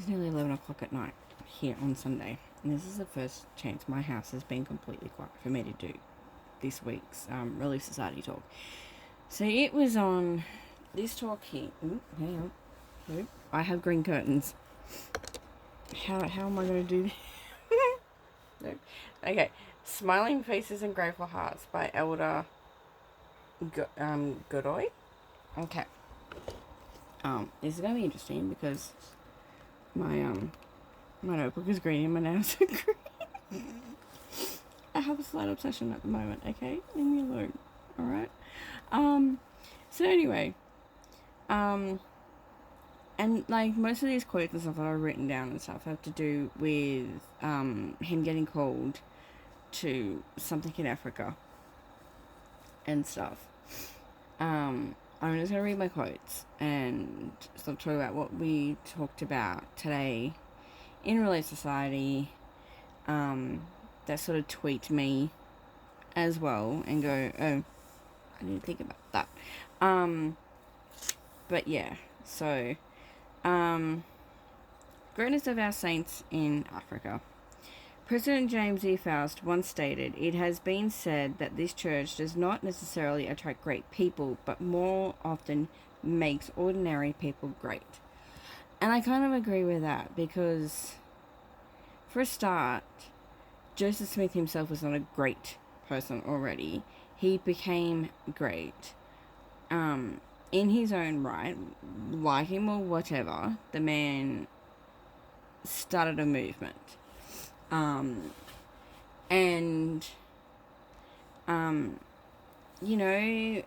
It's nearly 11 o'clock at night here on Sunday, and this is the first chance my house has been completely quiet for me to do this week's Relief Society talk. So it was on this talk here. Ooh, hang on. Ooh, I have green curtains. How am I going to do this? No. Okay. Smiling Faces and Grateful Hearts by Elder Godoy. Okay. This is going to be interesting because my notebook is green and my nails are green. I have a slight obsession at the moment, okay? Leave me alone. Alright? So anyway, and like most of these quotes and stuff that I've written down and stuff have to do with him getting called to something in Africa and stuff. I'm just gonna read my quotes and sort of talk about what we talked about today in Relief Society. That sort of tweet me as well and go, oh, I didn't think about that. But yeah, so greatness of our saints in Africa. President James E. Faust once stated, "It has been said that this church does not necessarily attract great people, but more often makes ordinary people great." And I kind of agree with that because, for a start, Joseph Smith himself was not a great person already. He became great. In his own right, like him or whatever, the man started a movement.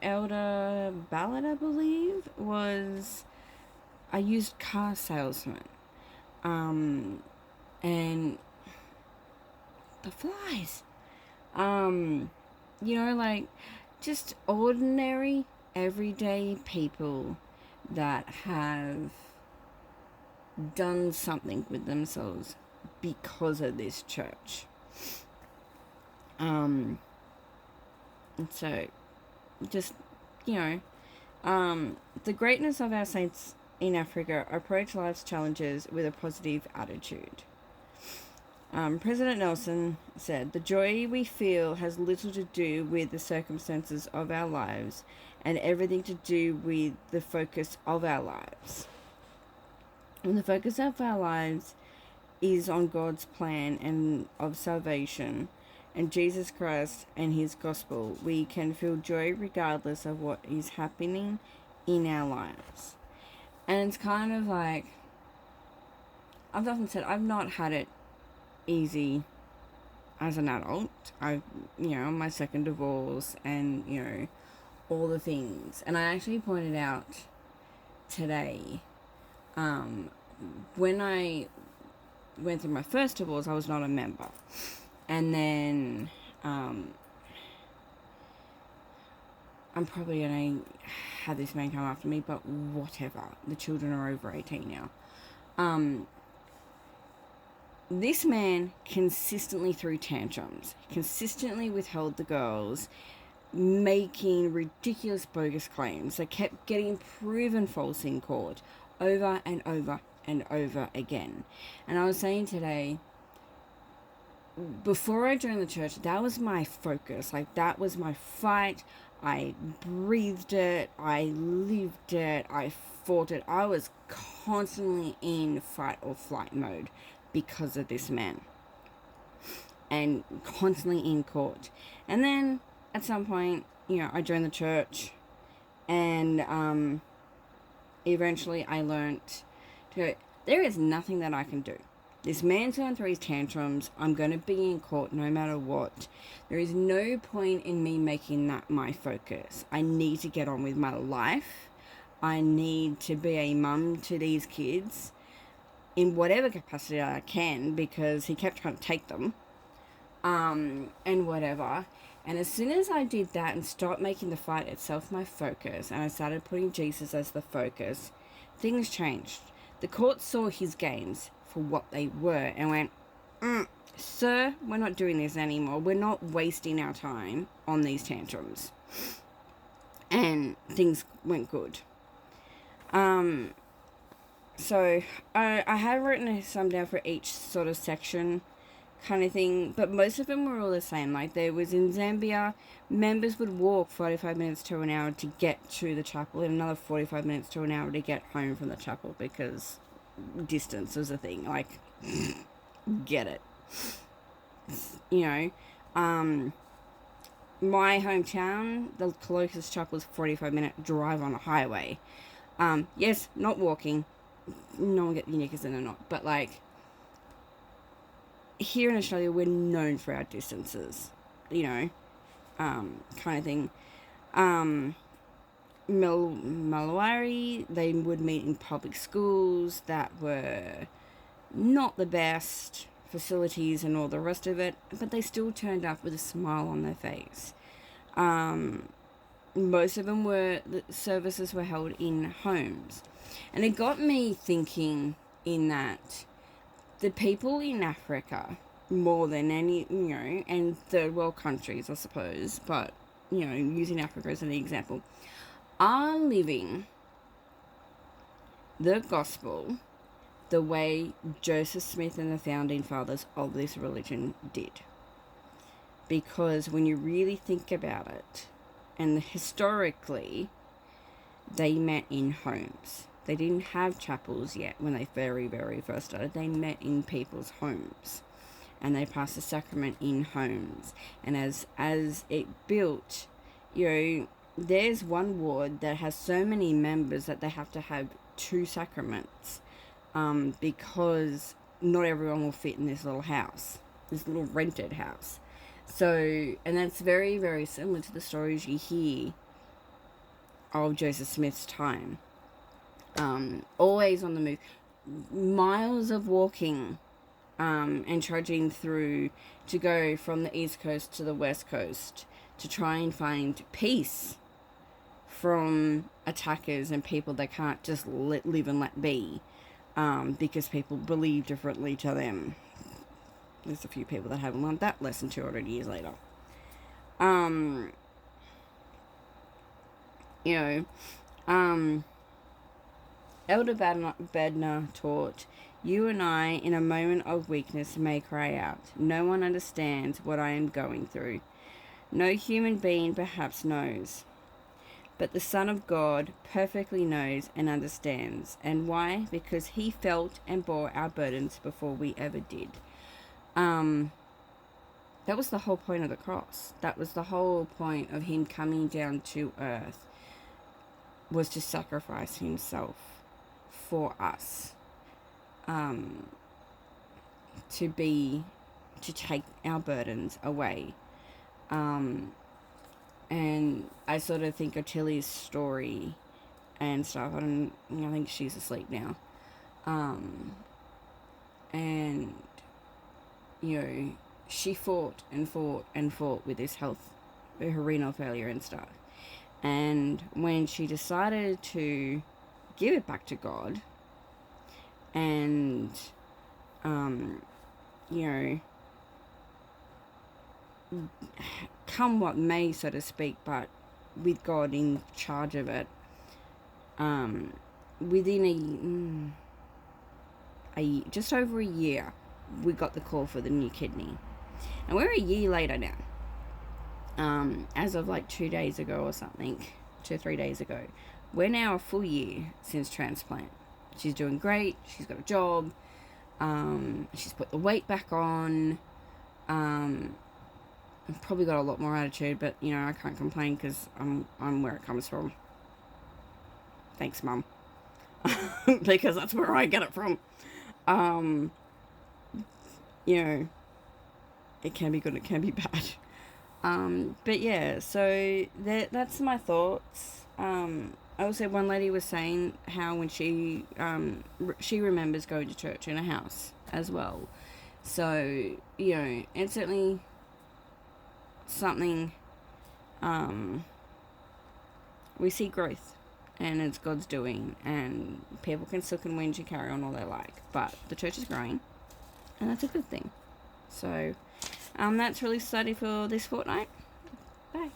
Elder Ballard, I believe, was a used car salesman. And the flies. Like just ordinary, everyday people that have done something with themselves because of this church. And so, just, the greatness of our saints in Africa approach life's challenges with a positive attitude. President Nelson said, "The joy we feel has little to do with the circumstances of our lives and everything to do with the focus of our lives. When the focus of our lives is on God's plan and of salvation and Jesus Christ and his gospel, we can feel joy regardless of what is happening in our lives." And it's kind of like, I've often said, I've not had it easy as an adult. My second divorce and, all the things. And I actually pointed out today, when I went through my first divorce, I was not a member. And then, I'm probably going to have this man come after me, but whatever. The children are over 18 now. This man consistently threw tantrums, consistently withheld the girls, making ridiculous bogus claims that kept getting proven false in court over and over and over again. And I was saying today, before I joined the church, that was my focus. Like, that was my fight. I breathed it. I lived it. I fought it. I was constantly in fight or flight mode because of this man. And constantly in court. And then, at some point, I joined the church. And eventually I learned to go, there is nothing that I can do. This man's going through his tantrums. I'm going to be in court no matter what. There is no point in me making that my focus. I need to get on with my life. I need to be a mum to these kids in whatever capacity I can, because he kept trying to take them. And whatever. And as soon as I did that and stopped making the fight itself my focus, and I started putting Jesus as the focus, things changed. The court saw his games for what they were and went, "Sir, we're not doing this anymore. We're not wasting our time on these tantrums." And things went good. So I have written some down for each sort of section kind of thing, but most of them were all the same. Like, there was in Zambia, members would walk 45 minutes to an hour to get to the chapel, and another 45 minutes to an hour to get home from the chapel, because distance was a thing. Like, get it. You know, my hometown, the closest chapel is a 45-minute drive on a highway. Yes, not walking. No one get your knickers in or not, but like, here in Australia, we're known for our distances, you know, kind of thing. Malawari, they would meet in public schools that were not the best facilities and all the rest of it, but they still turned up with a smile on their face. Most of them the services were held in homes. And it got me thinking in that the people in Africa, more than any, you know, and third world countries, I suppose, but, you know, using Africa as an example, are living the gospel the way Joseph Smith and the founding fathers of this religion did. Because when you really think about it, and historically, they met in homes. They didn't have chapels yet when they very, very first started. They met in people's homes. And they passed the sacrament in homes. And as it built, you know, there's one ward that has so many members that they have to have 2 sacraments. Because not everyone will fit in this little house. This little rented house. So, and that's very, very similar to the stories you hear of Joseph Smith's time. Always on the move. Miles of walking and trudging through to go from the East Coast to the West Coast to try and find peace from attackers and people that can't just live and let be, because people believe differently to them. There's a few people that haven't learned that lesson 200 years later. You know, Elder Bednar taught, "You and I, in a moment of weakness, may cry out. No one understands what I am going through. No human being perhaps knows. But the Son of God perfectly knows and understands. And why? Because he felt and bore our burdens before we ever did." That was the whole point of the cross. That was the whole point of him coming down to earth, was to sacrifice himself for us, to take our burdens away. And I sort of think of Tilly's story and stuff. I think she's asleep now. And, you know, she fought and fought and fought with this her renal failure and stuff. And when she decided to give it back to God, and, you know, come what may, so to speak, but with God in charge of it, within just over a year, we got the call for the new kidney. And we're a year later now. As of like 2 days ago or something, 2 or 3 days ago, we're now a full year since transplant. She's doing great. She's got a job. She's put the weight back on. I've probably got a lot more attitude, but, you know, I can't complain because I'm where it comes from. Thanks, Mum. Because that's where I get it from. You know, it can be good, it can be bad. But yeah, so that's my thoughts. Also, one lady was saying how when she remembers going to church in a house as well. So, you know, it's certainly something, we see growth, and it's God's doing, and people can still whinge and carry on all they like, but the church is growing, and that's a good thing. So, that's really exciting for this fortnight. Bye.